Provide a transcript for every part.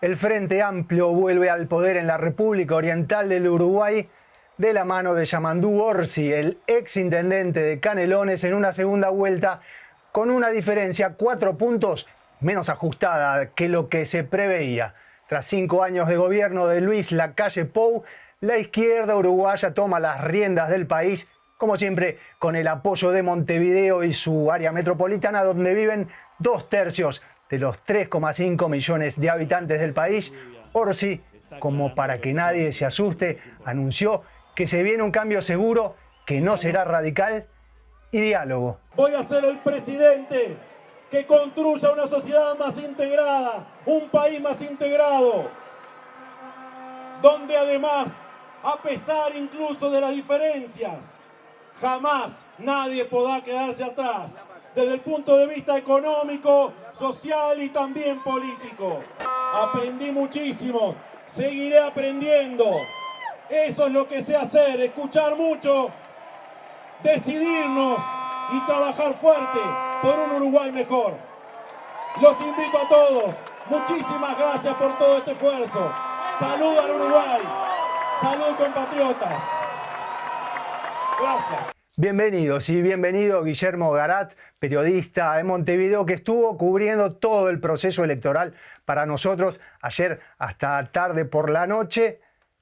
El Frente Amplio vuelve al poder en la República Oriental del Uruguay de la mano de Yamandú Orsi, el ex intendente de Canelones, en una segunda vuelta con una diferencia 4 puntos menos ajustada que lo que se preveía. Tras 5 años de gobierno de Luis Lacalle Pou, la izquierda uruguaya toma las riendas del país, como siempre con el apoyo de Montevideo y su área metropolitana, donde viven 2/3 de los 3,5 millones de habitantes del país. Orsi, como para que nadie se asuste, anunció que se viene un cambio seguro, que no será radical, y diálogo. Voy a ser el presidente que construya una sociedad más integrada, un país más integrado, donde además, a pesar incluso de las diferencias, jamás nadie podrá quedarse atrás, desde el punto de vista económico, social y también político. Aprendí muchísimo, seguiré aprendiendo. Eso es lo que sé hacer, escuchar mucho, decidirnos y trabajar fuerte por un Uruguay mejor. Los invito a todos. Muchísimas gracias por todo este esfuerzo. Salud al Uruguay. Salud, compatriotas. Gracias. Bienvenidos y bienvenido Guillermo Garat, periodista de Montevideo, que estuvo cubriendo todo el proceso electoral para nosotros ayer hasta tarde por la noche.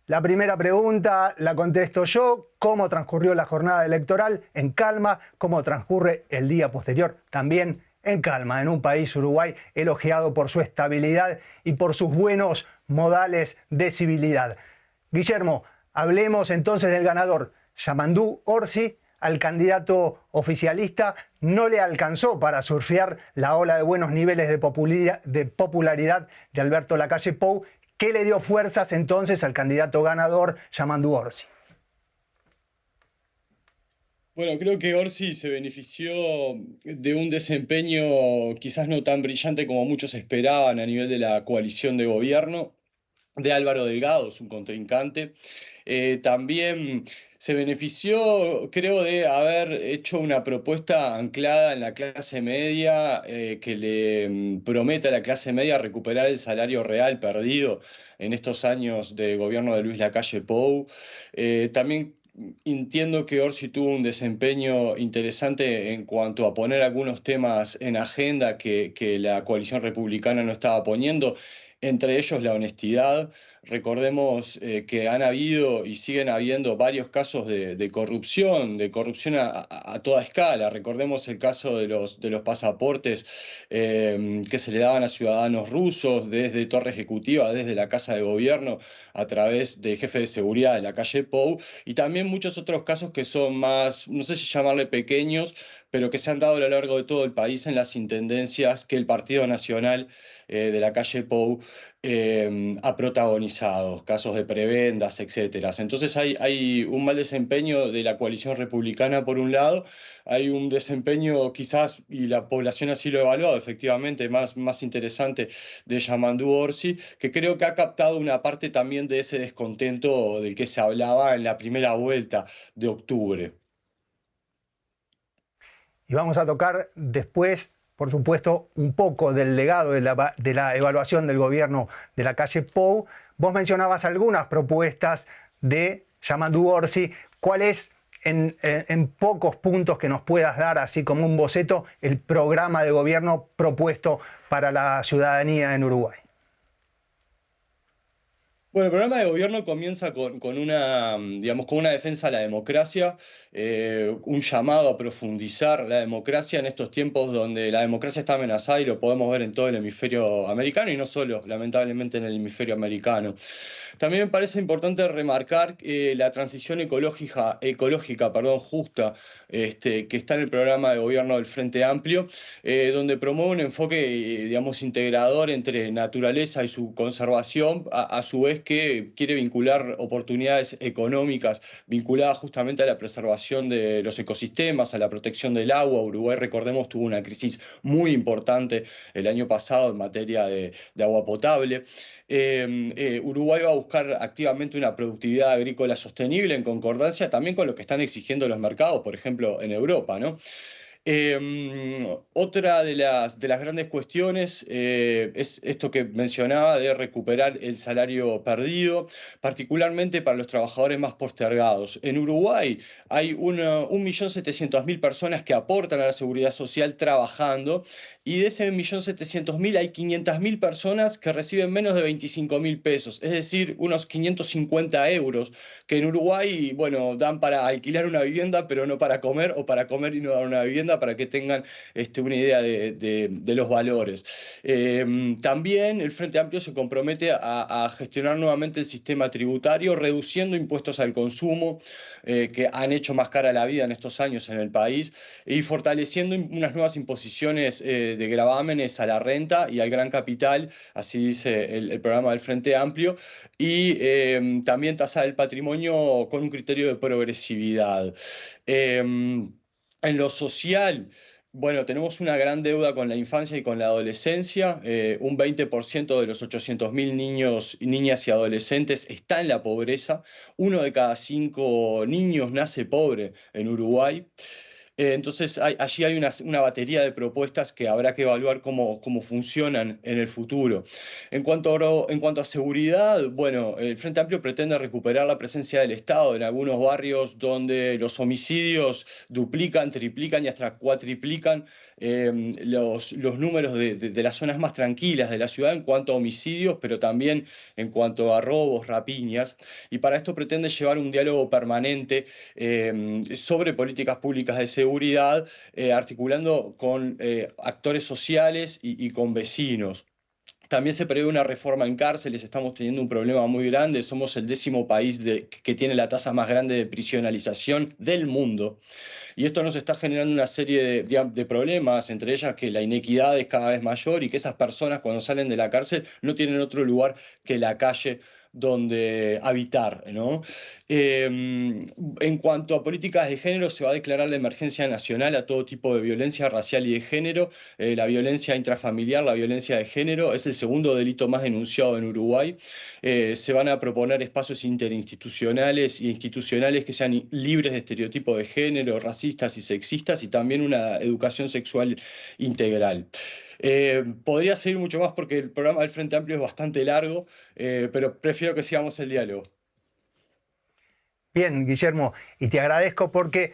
La primera pregunta la contesto yo: ¿cómo transcurrió la jornada electoral? En calma. ¿Cómo transcurre el día posterior? También en calma, en un país, Uruguay, elogiado por su estabilidad y por sus buenos modales de civilidad. Guillermo, hablemos entonces del ganador. Yamandú Orsi, al candidato oficialista, no le alcanzó para surfear la ola de buenos niveles de popularidad de Alberto Lacalle Pou. ¿Qué le dio fuerzas entonces al candidato ganador, Yamandú Orsi? Bueno, creo que Orsi se benefició de un desempeño quizás no tan brillante como muchos esperaban a nivel de la coalición de gobierno de Álvaro Delgado, su contrincante. También se benefició, creo, de haber hecho una propuesta anclada en la clase media, que le promete a la clase media recuperar el salario real perdido en estos años de gobierno de Luis Lacalle Pou. También entiendo que Orsi tuvo un desempeño interesante en cuanto a poner algunos temas en agenda que la coalición republicana no estaba poniendo, entre ellos la honestidad. Recordemos que han habido y siguen habiendo varios casos de corrupción a toda escala. Recordemos el caso de los pasaportes que se le daban a ciudadanos rusos desde Torre Ejecutiva, desde la Casa de Gobierno, a través del jefe de seguridad de Lacalle Pou, y también muchos otros casos que son más, no sé si llamarle pequeños, pero que se han dado a lo largo de todo el país en las intendencias que el Partido Nacional de Lacalle Pou ha protagonizado, casos de prebendas, etc. Entonces hay un mal desempeño de la coalición republicana por un lado, hay un desempeño quizás, y la población así lo ha evaluado, efectivamente, más interesante de Yamandú Orsi, que creo que ha captado una parte también de ese descontento del que se hablaba en la primera vuelta de octubre. Y vamos a tocar después, por supuesto, un poco del legado de la evaluación del gobierno de Lacalle Pou. Vos mencionabas algunas propuestas de Yamandú Orsi. ¿Cuál es, en pocos puntos que nos puedas dar, así como un boceto, el programa de gobierno propuesto para la ciudadanía en Uruguay? Bueno, el programa de gobierno comienza con una defensa a la democracia, un llamado a profundizar la democracia en estos tiempos donde la democracia está amenazada, y lo podemos ver en todo el hemisferio americano, y no solo, lamentablemente, en el hemisferio americano. También me parece importante remarcar la transición ecológica, justa, que está en el programa de gobierno del Frente Amplio, donde promueve un enfoque, integrador entre naturaleza y su conservación, a su vez que quiere vincular oportunidades económicas vinculadas justamente a la preservación de los ecosistemas, a la protección del agua. Uruguay, recordemos, tuvo una crisis muy importante el año pasado en materia de agua potable. Uruguay va a buscar activamente una productividad agrícola sostenible en concordancia también con lo que están exigiendo los mercados, por ejemplo, en Europa, ¿no? Otra de las grandes cuestiones es esto que mencionaba de recuperar el salario perdido, particularmente para los trabajadores más postergados. En Uruguay hay 1.700.000 personas que aportan a la seguridad social trabajando, y de ese 1.700.000 hay 500.000 personas que reciben menos de 25.000 pesos, es decir, unos 550 euros, que en Uruguay, bueno, dan para alquilar una vivienda, pero no para comer, o para comer y no dar una vivienda, para que tengan una idea de los valores. También el Frente Amplio se compromete a gestionar nuevamente el sistema tributario, reduciendo impuestos al consumo, que han hecho más cara la vida en estos años en el país, y fortaleciendo unas nuevas imposiciones de gravámenes a la renta y al gran capital, así dice el programa del Frente Amplio, y también tasar el patrimonio con un criterio de progresividad. En lo social, bueno, tenemos una gran deuda con la infancia y con la adolescencia. Un 20% de los 800.000 niños, niñas y adolescentes está en la pobreza. 1 de cada 5 niños nace pobre en Uruguay. Entonces, allí hay una batería de propuestas que habrá que evaluar cómo funcionan en el futuro. En cuanto a seguridad, bueno, el Frente Amplio pretende recuperar la presencia del Estado en algunos barrios donde los homicidios duplican, triplican y hasta cuatriplican los números de las zonas más tranquilas de la ciudad en cuanto a homicidios, pero también en cuanto a robos, rapiñas. Y para esto pretende llevar un diálogo permanente sobre políticas públicas de seguridad, articulando con actores sociales y con vecinos. También se prevé una reforma en cárceles, estamos teniendo un problema muy grande, somos el 10º país que tiene la tasa más grande de prisionalización del mundo. Y esto nos está generando una serie de problemas, entre ellas que la inequidad es cada vez mayor y que esas personas cuando salen de la cárcel no tienen otro lugar que la calle donde habitar, ¿no? En cuanto a políticas de género, se va a declarar la emergencia nacional a todo tipo de violencia racial y de género. La violencia intrafamiliar, la violencia de género, es el segundo delito más denunciado en Uruguay. Se van a proponer espacios interinstitucionales e institucionales que sean libres de estereotipos de género, racistas y sexistas, y también una educación sexual integral. Podría seguir mucho más porque el programa del Frente Amplio es bastante largo, pero prefiero que sigamos el diálogo. Bien, Guillermo, y te agradezco porque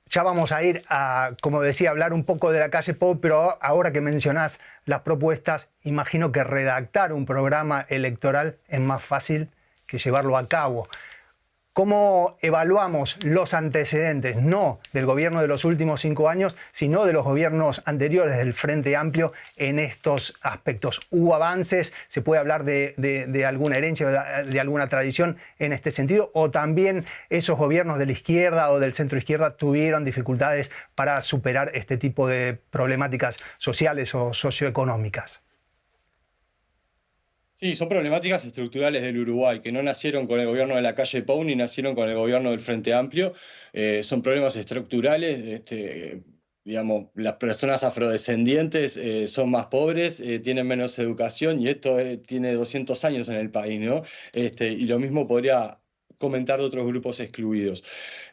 ya vamos a ir a, como decía, hablar un poco de la calle Pou, pero ahora que mencionás las propuestas, imagino que redactar un programa electoral es más fácil que llevarlo a cabo. ¿Cómo evaluamos los antecedentes, no del gobierno de los últimos 5 años, sino de los gobiernos anteriores del Frente Amplio en estos aspectos? ¿Hubo avances? ¿Se puede hablar de alguna herencia, de alguna tradición en este sentido? ¿O también esos gobiernos de la izquierda o del centro izquierda tuvieron dificultades para superar este tipo de problemáticas sociales o socioeconómicas? Sí, son problemáticas estructurales del Uruguay, que no nacieron con el gobierno de la calle Pou ni nacieron con el gobierno del Frente Amplio. Son problemas estructurales. Digamos, las personas afrodescendientes son más pobres, tienen menos educación, y esto tiene 200 años en el país, ¿no? Y lo mismo podría comentar de otros grupos excluidos.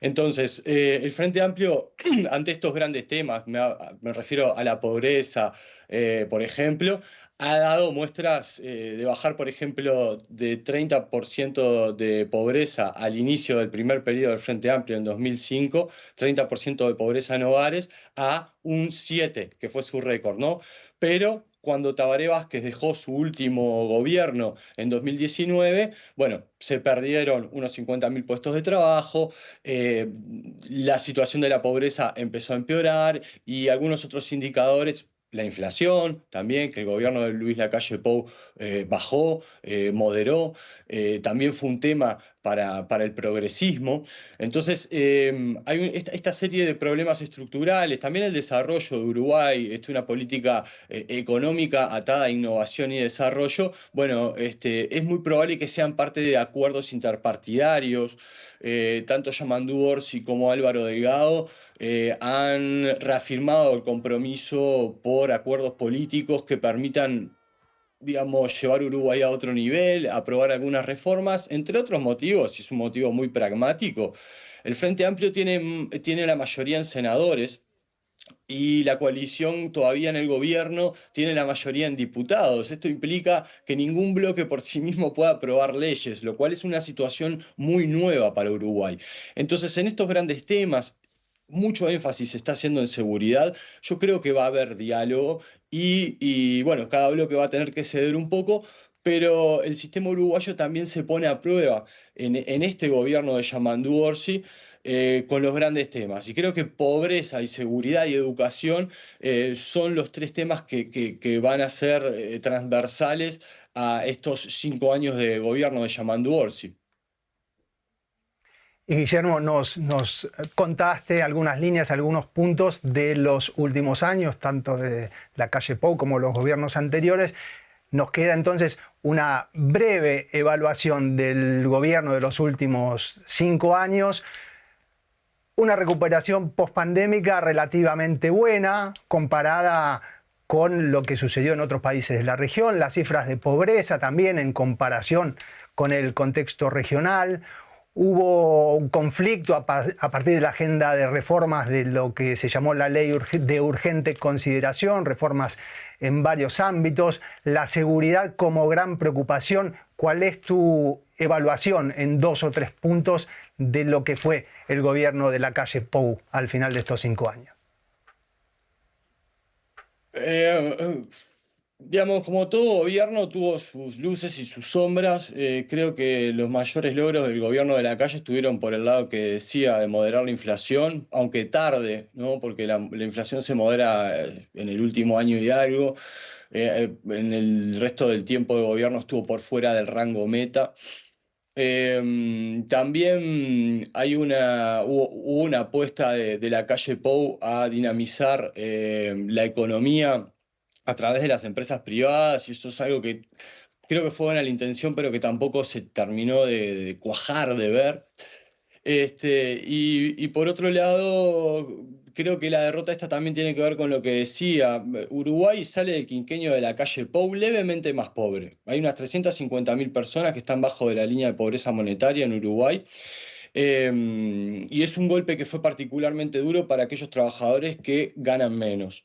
Entonces, el Frente Amplio, ante estos grandes temas, me refiero a la pobreza, por ejemplo, ha dado muestras de bajar, por ejemplo, de 30% de pobreza al inicio del primer periodo del Frente Amplio en 2005, 30% de pobreza en hogares, a un 7%, que fue su récord, ¿no? Pero cuando Tabaré Vázquez dejó su último gobierno en 2019, bueno, se perdieron unos 50.000 puestos de trabajo, la situación de la pobreza empezó a empeorar y algunos otros indicadores. La inflación también, que el gobierno de Luis Lacalle Pou bajó, moderó, también fue un tema para el progresismo. Entonces, hay esta serie de problemas estructurales, también el desarrollo de Uruguay, una política económica atada a innovación y desarrollo. Bueno, es muy probable que sean parte de acuerdos interpartidarios. Tanto Yamandú Orsi como Álvaro Delgado han reafirmado el compromiso por acuerdos políticos que permitan, digamos, llevar Uruguay a otro nivel, aprobar algunas reformas, entre otros motivos, y es un motivo muy pragmático. El Frente Amplio tiene la mayoría en senadores, y la coalición todavía en el gobierno tiene la mayoría en diputados. Esto implica que ningún bloque por sí mismo pueda aprobar leyes, lo cual es una situación muy nueva para Uruguay. Entonces, en estos grandes temas, mucho énfasis se está haciendo en seguridad. Yo creo que va a haber diálogo bueno, cada bloque va a tener que ceder un poco, pero el sistema uruguayo también se pone a prueba en este gobierno de Yamandú Orsi con los grandes temas. Y creo que pobreza y seguridad y educación son los tres temas que van a ser transversales a estos 5 años de gobierno de Yamandú Orsi. Y Guillermo, nos contaste algunas líneas, algunos puntos de los últimos años, tanto de la calle Pou como los gobiernos anteriores. Nos queda entonces una breve evaluación del gobierno de los últimos 5 años. Una recuperación pospandémica relativamente buena comparada con lo que sucedió en otros países de la región. Las cifras de pobreza también en comparación con el contexto regional. Hubo un conflicto a partir de la agenda de reformas de lo que se llamó la ley de urgente consideración, reformas en varios ámbitos, la seguridad como gran preocupación. ¿Cuál es tu evaluación en 2 o 3 puntos de lo que fue el gobierno de la calle Pou al final de estos 5 años? Digamos, como todo gobierno tuvo sus luces y sus sombras. Creo que los mayores logros del gobierno de la calle estuvieron por el lado que decía de moderar la inflación, aunque tarde, ¿no? Porque la inflación se modera en el último año y algo. En el resto del tiempo de gobierno estuvo por fuera del rango meta. También hubo una apuesta de la calle Pou a dinamizar la economía a través de las empresas privadas, y eso es algo que creo que fue buena la intención, pero que tampoco se terminó de cuajar, de ver. Y por otro lado, creo que la derrota esta también tiene que ver con lo que decía. Uruguay sale del quinquenio de la calle Pou levemente más pobre. Hay unas 350.000 personas que están bajo de la línea de pobreza monetaria en Uruguay. Y es un golpe que fue particularmente duro para aquellos trabajadores que ganan menos.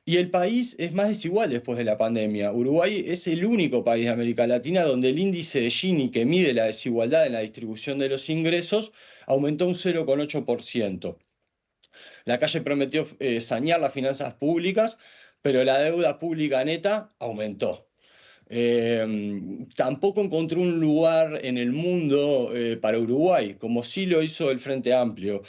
Y el país es más desigual después de la pandemia. Uruguay es el único país de América Latina donde el índice de Gini, que mide la desigualdad en la distribución de los ingresos, aumentó un 0,8%. La calle prometió sanear las finanzas públicas, pero la deuda pública neta aumentó. Tampoco encontró un lugar en el mundo para Uruguay, como sí lo hizo el Frente Amplio.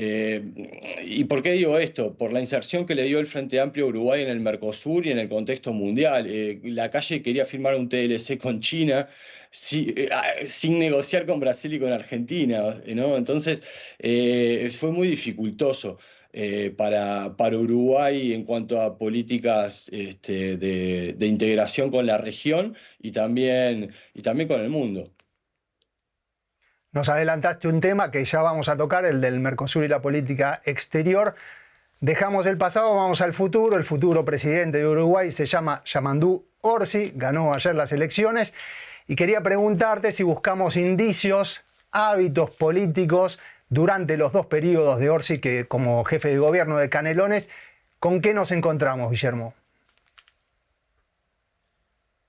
¿Y por qué digo esto? Por la inserción que le dio el Frente Amplio a Uruguay en el Mercosur y en el contexto mundial. La calle quería firmar un TLC con China sin negociar con Brasil y con Argentina, ¿no? Entonces fue muy dificultoso para Uruguay en cuanto a políticas de integración con la región y también con el mundo. Nos adelantaste un tema que ya vamos a tocar, el del Mercosur y la política exterior. Dejamos el pasado, vamos al futuro. El futuro presidente de Uruguay se llama Yamandú Orsi, ganó ayer las elecciones. Y quería preguntarte si buscamos indicios, hábitos políticos durante los 2 periodos de Orsi que como jefe de gobierno de Canelones. ¿Con qué nos encontramos, Guillermo?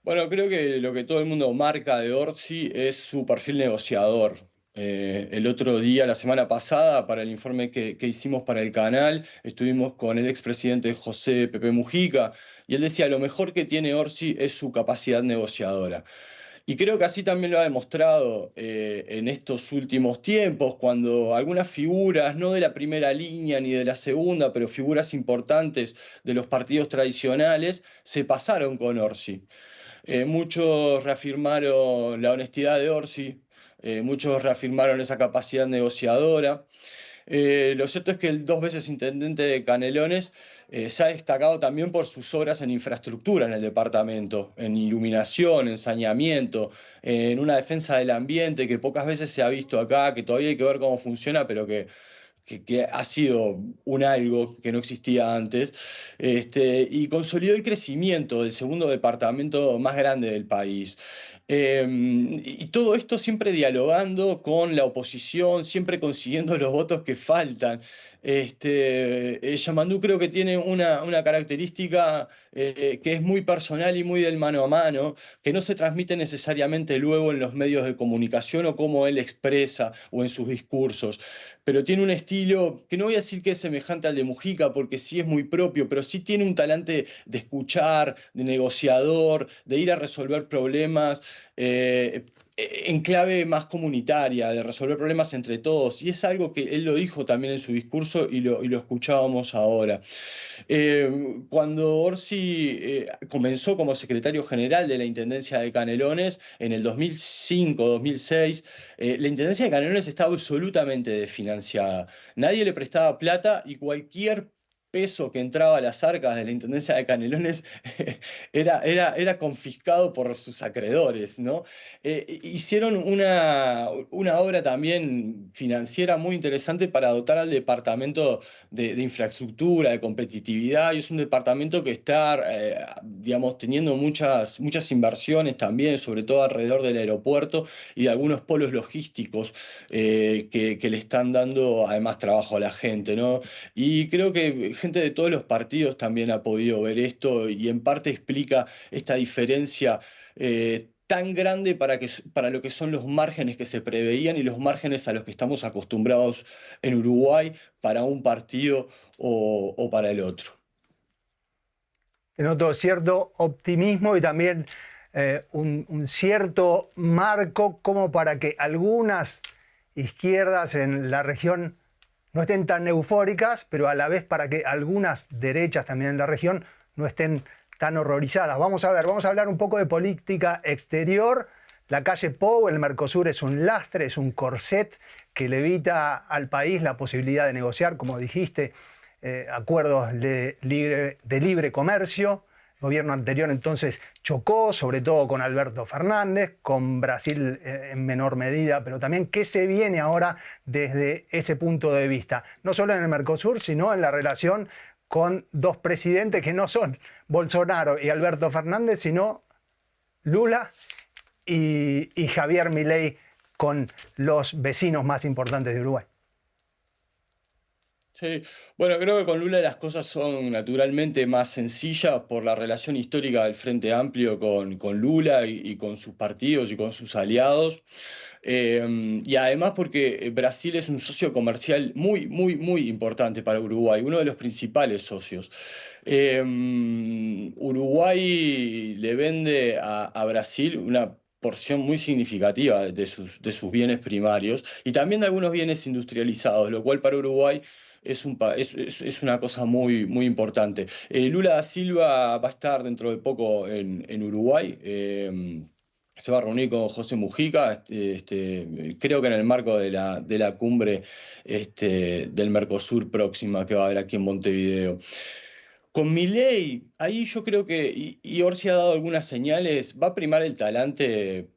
Bueno, creo que lo que todo el mundo marca de Orsi es su perfil negociador. El otro día, la semana pasada, para el informe que hicimos para el canal, estuvimos con el expresidente José Pepe Mujica, y él decía, lo mejor que tiene Orsi es su capacidad negociadora. Y creo que así también lo ha demostrado en estos últimos tiempos, cuando algunas figuras, no de la primera línea ni de la segunda, pero figuras importantes de los partidos tradicionales, se pasaron con Orsi. Muchos reafirmaron la honestidad de Orsi, muchos reafirmaron esa capacidad negociadora. Lo cierto es que el 2 veces intendente de Canelones se ha destacado también por sus obras en infraestructura en el departamento, en iluminación, en saneamiento, en una defensa del ambiente que pocas veces se ha visto acá, que todavía hay que ver cómo funciona, pero que ha sido un algo que no existía antes, y consolidó el crecimiento del segundo departamento más grande del país. Y todo esto siempre dialogando con la oposición, siempre consiguiendo los votos que faltan. Yamandú creo que tiene una característica que es muy personal y muy del mano a mano, que no se transmite necesariamente luego en los medios de comunicación o cómo él expresa o en sus discursos, pero tiene un estilo que no voy a decir que es semejante al de Mujica, porque sí es muy propio, pero sí tiene un talante de escuchar, de negociador, de ir a resolver problemas. En clave más comunitaria, de resolver problemas entre todos, y es algo que él lo dijo también en su discurso y lo escuchábamos ahora. Cuando Orsi comenzó como secretario general de la Intendencia de Canelones en el 2005-2006, la Intendencia de Canelones estaba absolutamente desfinanciada. Nadie le prestaba plata y cualquier peso que entraba a las arcas de la Intendencia de Canelones era confiscado por sus acreedores, ¿no? Hicieron una obra también financiera muy interesante para dotar al departamento de infraestructura, de competitividad, y es un departamento que está, digamos, teniendo muchas inversiones también, sobre todo alrededor del aeropuerto y de algunos polos logísticos que le están dando además trabajo a la gente, ¿no? Y creo que gente de todos los partidos también ha podido ver esto y en parte explica esta diferencia tan grande para lo que son los márgenes que se preveían y los márgenes a los que estamos acostumbrados en Uruguay para un partido o para el otro. Noto cierto optimismo y también un cierto marco como para que algunas izquierdas en la región no estén tan eufóricas, pero a la vez para que algunas derechas también en la región no estén tan horrorizadas. Vamos a hablar un poco de política exterior. La calle Pou, el Mercosur es un lastre, es un corset que le evita al país la posibilidad de negociar, como dijiste, acuerdos de libre comercio. El gobierno anterior entonces chocó, sobre todo con Alberto Fernández, con Brasil en menor medida, pero también qué se viene ahora desde ese punto de vista, no solo en el Mercosur, sino en la relación con dos presidentes que no son Bolsonaro y Alberto Fernández, sino Lula y Javier Milei, con los vecinos más importantes de Uruguay. Sí, bueno, creo que con Lula las cosas son naturalmente más sencillas por la relación histórica del Frente Amplio con Lula y con sus partidos y con sus aliados. Y además porque Brasil es un socio comercial muy importante para Uruguay, uno de los principales socios. Uruguay le vende a Brasil una porción muy significativa de sus bienes primarios y también de algunos bienes industrializados, lo cual para Uruguay es una cosa muy importante. Lula da Silva va a estar dentro de poco en Uruguay. Se va a reunir con José Mujica, creo que en el marco de la cumbre del Mercosur próxima que va a haber aquí en Montevideo. Con Milei, ahí yo creo que, y Orsi ha dado algunas señales, va a primar el talante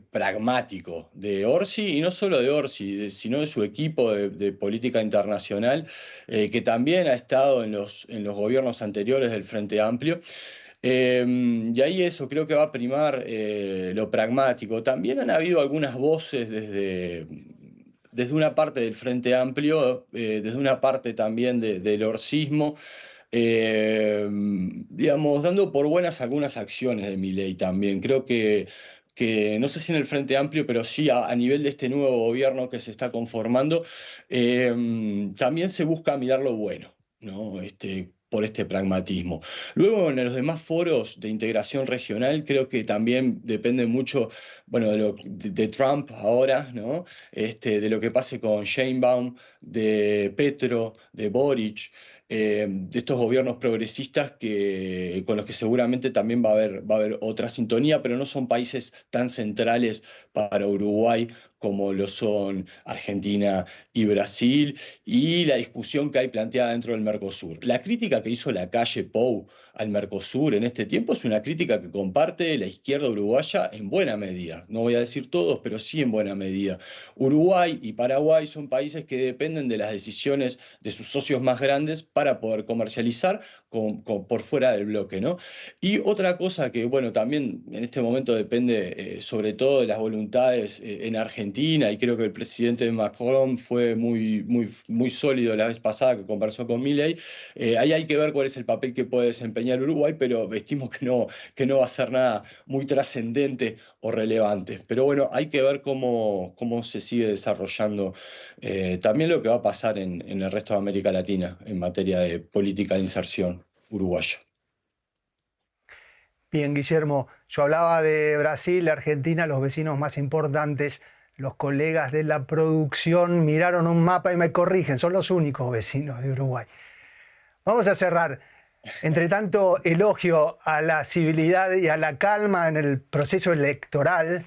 pragmático de Orsi, y no solo de Orsi, sino de su equipo de política internacional, que también ha estado en los gobiernos anteriores del Frente Amplio. Y ahí eso, creo que va a primar lo pragmático. También han habido algunas voces desde una parte del Frente Amplio, desde una parte también del orcismo, digamos, dando por buenas algunas acciones de Milei también. Creo que no sé si en el Frente Amplio, pero sí a nivel de este nuevo gobierno que se está conformando, también se busca mirar lo bueno, ¿no? Por este pragmatismo. Luego, en los demás foros de integración regional, creo que también depende mucho, bueno, de Trump ahora, ¿no? De lo que pase con Sheinbaum, de Petro, de Boric, de estos gobiernos progresistas con los que seguramente también va a haber otra sintonía, pero no son países tan centrales para Uruguay como lo son Argentina y Brasil, y la discusión que hay planteada dentro del Mercosur. La crítica que hizo la calle Pou al Mercosur en este tiempo es una crítica que comparte la izquierda uruguaya en buena medida. No voy a decir todos, pero sí en buena medida. Uruguay y Paraguay son países que dependen de las decisiones de sus socios más grandes para poder comercializar por fuera del bloque, ¿no? Y otra cosa que, bueno, también en este momento depende sobre todo de las voluntades en Argentina, y creo que el presidente Macron fue muy sólido la vez pasada que conversó con Milei. Ahí hay que ver cuál es el papel que puede desempeñar Uruguay, pero estimo que no va a ser nada muy trascendente o relevante. Pero bueno, hay que ver cómo se sigue desarrollando también lo que va a pasar en el resto de América Latina en materia de política de inserción uruguaya. Bien, Guillermo, yo hablaba de Brasil, Argentina, los vecinos más importantes. Los colegas de la producción miraron un mapa y me corrigen, son los únicos vecinos de Uruguay. Vamos a cerrar. Entre tanto elogio a la civilidad y a la calma en el proceso electoral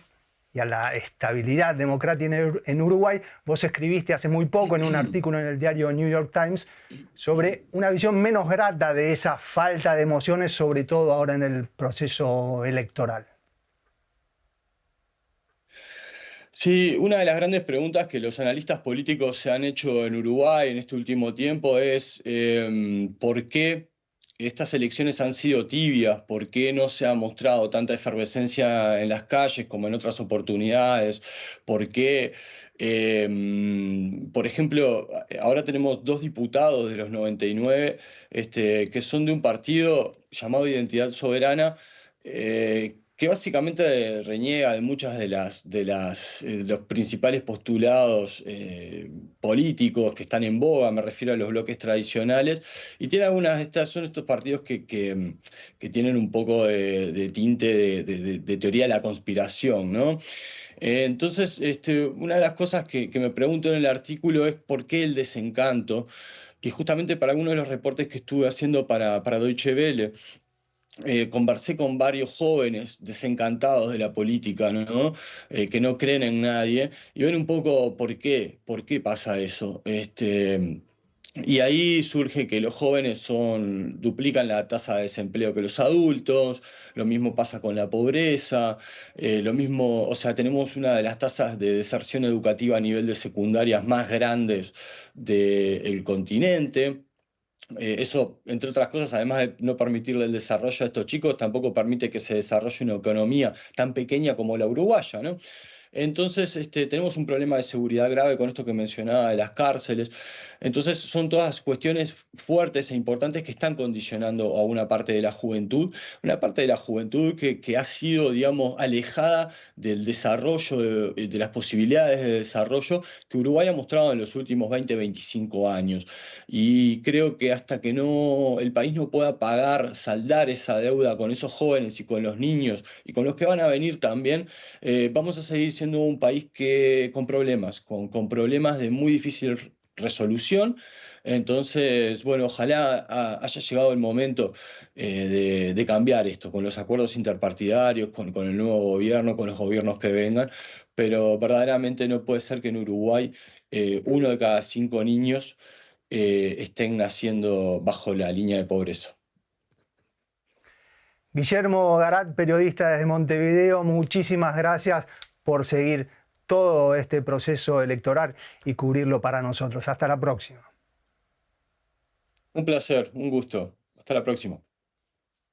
y a la estabilidad democrática en Uruguay, vos escribiste hace muy poco en un artículo en el diario New York Times sobre una visión menos grata de esa falta de emociones, sobre todo ahora en el proceso electoral. Sí, una de las grandes preguntas que los analistas políticos se han hecho en Uruguay en este último tiempo es ¿por qué estas elecciones han sido tibias? ¿Por qué no se ha mostrado tanta efervescencia en las calles como en otras oportunidades? ¿Por qué, por ejemplo, ahora tenemos 2 diputados de los 99 que son de un partido llamado Identidad Soberana, que básicamente reniega de muchas de los principales postulados políticos que están en boga, me refiero a los bloques tradicionales, y tiene son estos partidos que tienen un poco de tinte de teoría de la conspiración, ¿no? Entonces, una de las cosas que me pregunto en el artículo es por qué el desencanto, y justamente para algunos de los reportes que estuve haciendo para Deutsche Welle, conversé con varios jóvenes desencantados de la política, ¿no? Que no creen en nadie, y ver un poco por qué pasa eso. Y ahí surge que los jóvenes duplican la tasa de desempleo que los adultos, lo mismo pasa con la pobreza, lo mismo, o sea, tenemos una de las tasas de deserción educativa a nivel de secundarias más grandes del continente. Eso, entre otras cosas, además de no permitirle el desarrollo a estos chicos, tampoco permite que se desarrolle una economía tan pequeña como la uruguaya, ¿no? Entonces, tenemos un problema de seguridad grave con esto que mencionaba de las cárceles. Entonces, son todas cuestiones fuertes e importantes que están condicionando a una parte de la juventud que ha sido, digamos, alejada del desarrollo, de las posibilidades de desarrollo que Uruguay ha mostrado en los últimos 20, 25 años. Y creo que hasta que el país no pueda saldar esa deuda con esos jóvenes y con los niños y con los que van a venir también, vamos a seguir siendo un país con problemas, con problemas de muy difícil resolución. Entonces, bueno, ojalá haya llegado el momento de cambiar esto con los acuerdos interpartidarios, con el nuevo gobierno, con los gobiernos que vengan, pero verdaderamente no puede ser que en Uruguay 1 de cada 5 niños estén naciendo bajo la línea de pobreza. Guillermo Garat, periodista desde Montevideo, muchísimas gracias por seguir todo este proceso electoral y cubrirlo para nosotros. Hasta la próxima. Un placer, un gusto. Hasta la próxima.